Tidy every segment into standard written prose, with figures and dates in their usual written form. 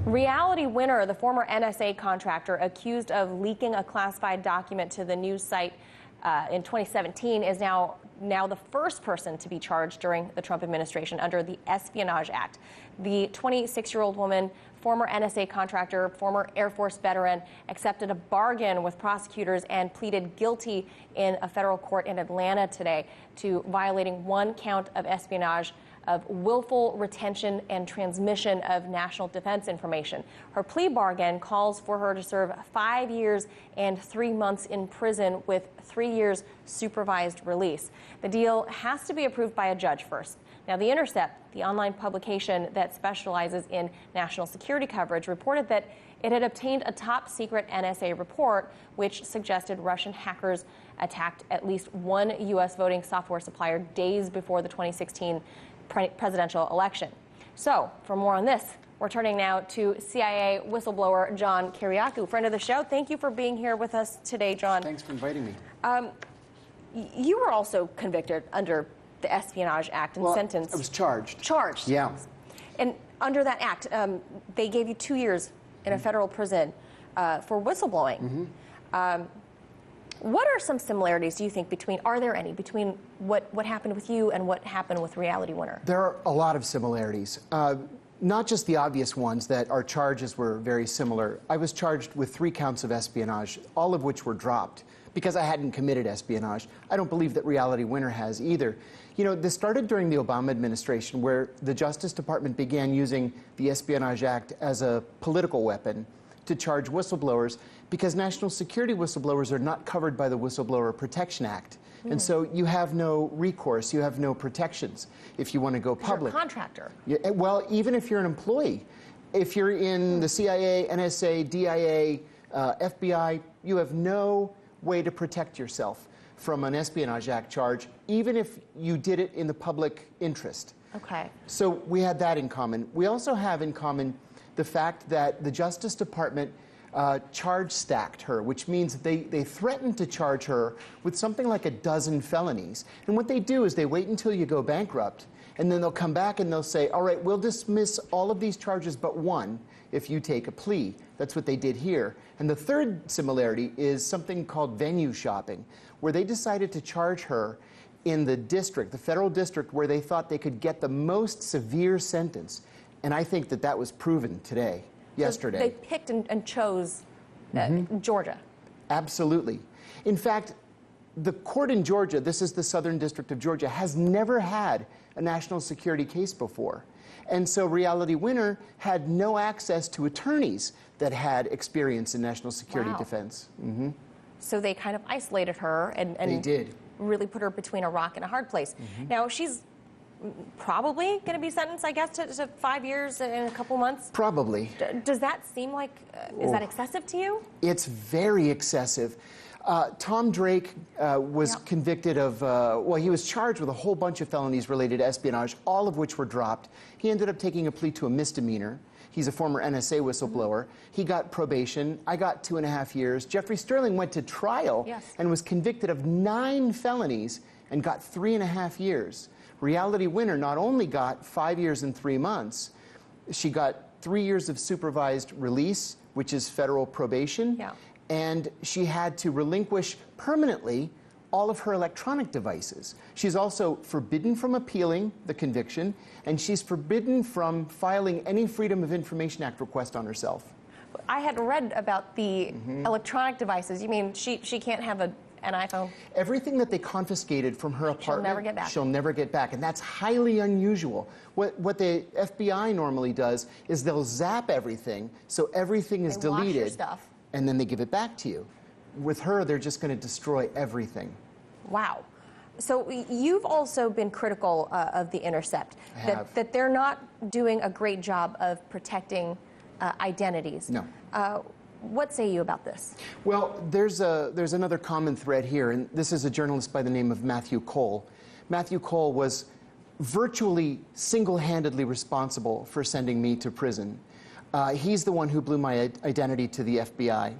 Reality Winner, the former NSA contractor accused of leaking a classified document to the news site in 2017, is now the first person to be charged during the Trump administration under the Espionage Act. The 26-year-old woman, former NSA contractor, former Air Force veteran, accepted a bargain with prosecutors and pleaded guilty in a federal court in Atlanta today to violating one count of espionage, of willful retention and transmission of national defense information. Her plea bargain calls for her to serve 5 years and 3 months in prison with 3 years supervised release. The deal has to be approved by a judge first. Now, The Intercept, the online publication that specializes in national security coverage, reported that it had obtained a top-secret NSA report which suggested Russian hackers attacked at least one U.S. voting software supplier days before the 2016 presidential election. So, for more on this, we're turning now to CIA whistleblower John Kiriakou, friend of the show. Thank you for being here with us today, John. Thanks for inviting me. You were also convicted under the Espionage Act and sentenced. I was charged. Charged. Yeah. And under that act, they gave you 2 years in a federal prison for whistleblowing. What are some similarities, do you think, are there any, between what happened with you and what happened with Reality Winner? There are a lot of similarities. Not just the obvious ones that our charges were very similar. I was charged with 3 counts of espionage, all of which were dropped because I hadn't committed espionage. I don't believe that Reality Winner has either. You know, this started during the Obama administration, where the Justice Department began using the Espionage Act as a political weapon to charge whistleblowers, because national security whistleblowers are not covered by the Whistleblower Protection Act. And so you have no recourse, you have no protections if you want to go public. You're a contractor. Yeah, well, even if you're an employee, if you're in the CIA, NSA, DIA, FBI, you have no way to protect yourself from an Espionage Act charge, even if you did it in the public interest. Okay. So we had that in common. We also have in common the fact that the Justice Department charge stacked her, which means they threatened to charge her with something like a dozen felonies. And what they do is they wait until you go bankrupt, and then they'll come back and they'll say, all right, we'll dismiss all of these charges but one if you take a plea. That's what they did here. And the third similarity is something called venue shopping, where they decided to charge her in the district, the federal district, where they thought they could get the most severe sentence. And I think that that was proven today, yesterday. So they picked and chose Georgia. Absolutely. In fact, the court in Georgia, this is the Southern District of Georgia, has never had a national security case before. And so Reality Winner had no access to attorneys that had experience in national security defense. So they kind of isolated her and they did. Really put her between a rock and a hard place. Now, she's probably going to be sentenced, I guess, to 5 years in a couple months? Probably. Does that seem like, is that excessive to you? It's very excessive. Tom Drake was convicted of, well, he was charged with a whole bunch of felonies related to espionage, all of which were dropped. He ended up taking a plea to a misdemeanor. He's a former NSA whistleblower. He got probation. I got 2.5 years. Jeffrey Sterling went to trial and was convicted of 9 felonies and got 3.5 years. Reality Winner not only got 5 years and 3 months, she got 3 years of supervised release, which is federal probation, and she had to relinquish permanently all of her electronic devices. She's also forbidden from appealing the conviction, and she's forbidden from filing any Freedom of Information Act request on herself. I had read about the electronic devices. You mean she can't have an iPhone? Everything that they confiscated from her apartment, she'll never get back. And that's highly unusual. What the FBI normally does is they'll zap everything, so everything is deleted. Wash your stuff. And then they give it back to you. With her, they're just going to destroy everything. Wow. So you've also been critical of The Intercept, that they're not doing a great job of protecting identities. No. What say you about this? Well, there's another common thread here, and this is a journalist by the name of Matthew Cole. Matthew Cole was virtually single-handedly responsible for sending me to prison. He's the one who blew my identity to the FBI.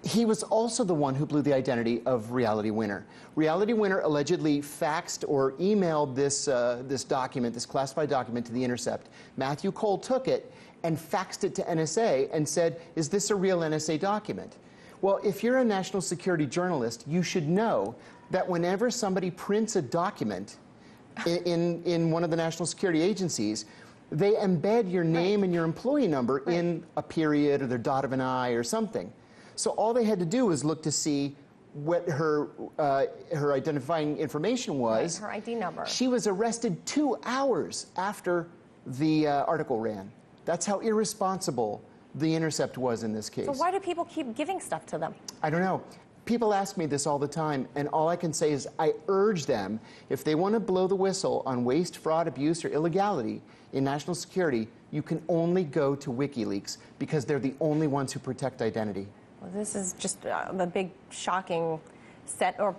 He was also the one who blew the identity of Reality Winner. Reality Winner allegedly faxed or emailed this document, this classified document, to The Intercept. Matthew Cole took it and faxed it to NSA and said, is this a real NSA document? Well, if you're a national security journalist, you should know that whenever somebody prints a document in one of the national security agencies, they embed your name and your employee number in a period or the dot of an I or something. So all they had to do was look to see what her identifying information was. Her ID number. She was arrested 2 hours after the article ran. That's how irresponsible The Intercept was in this case. So why do people keep giving stuff to them? I don't know. People ask me this all the time, and all I can say is I urge them, if they want to blow the whistle on waste, fraud, abuse, or illegality in national security, you can only go to WikiLeaks because they're the only ones who protect identity. Well, this is just a big, shocking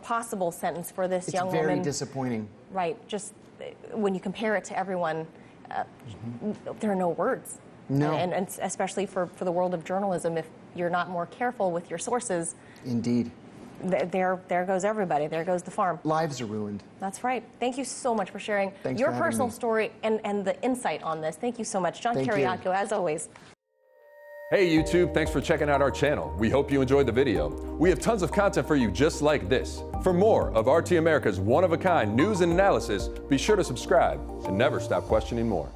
possible sentence for this young woman. It's very disappointing. Right. Just when you compare it to everyone, there are no words. No. And especially for the world of journalism, if you're not more careful with your sources. Indeed. There goes everybody. There goes the farm. Lives are ruined. That's right. Thank you so much for sharing Thanks your for having personal me. story and the insight on this. Thank you so much. John Kiriakou, as always. Hey YouTube, thanks for checking out our channel. We hope you enjoyed the video. We have tons of content for you just like this. For more of RT America's one-of-a-kind news and analysis, be sure to subscribe and never stop questioning more.